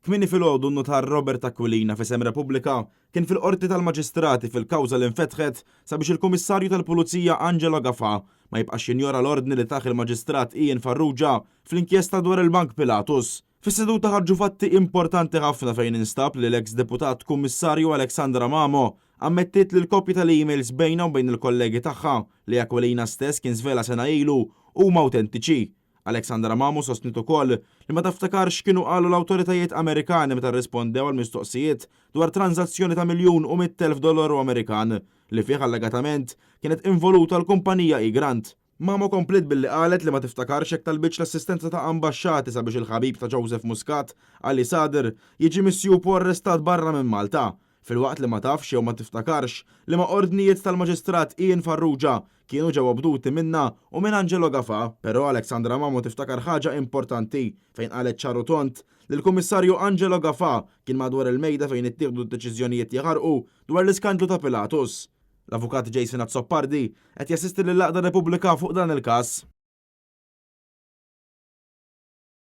Kmini filgħodu n-notar Robert Aquilina f'isem Repubblika kien fil-qorti tal-Maġistrati fil-kawża li nfetħet sabiex il-Kummissarju tal-Pulizija Angelo Gafà ma jibqax jinjora l-ordni li taħ il-Maġistrat Ian Farrugia fl-inkjesta dwar il-Bank Pilatus. Fis-seduta ħarġu fatti importanti ħafna fejn instab li l-eks deputat Kummissarju Alexandra Mamo ammettiet li l-kopji tal-emails bejna u bejn il-kollegi tagħha li Aquilina stess kien żvela sena ilu huma awtentiċi. Alexandra Mamo sostniet ukoll li ma taftakarx kienu qalu l-awtoritajiet Amerikani meta rrispondew għal mistoqsijiet dwar tranzazzjoni ta' $1,100,000 Amerikan li fih allegatament kienet involuta l-kumpanija E-Grant. Mamo komplet billi qalet li ma tiftakarx jekk talbitx l-assistenza ta' ambaxxati sabiex il-ħabib ta' Joseph Muscat Ali Sader jiġi missjup u arrestat barra minn Malta. Fil-waqt li ma tafx jew ma tiftakarx li ma ordnijiet tal-Maġistrat Ian Farrugia kienu ġew abduti minna u minn Angelo Gafà, però Alexandra Mamo tiftakar ħaġa importanti fejn qalet ċaru tont li l-Kummissarju Angelo Gafà kien madwar il-mejda fejn ittieħdu d-deċiżjonijiet jaħarqu dwar l-iskandlu ta' Pilatus. L-avukat Jason Azzopardi qed jassisti lil Laqda Repubblika fuq dan il-każ.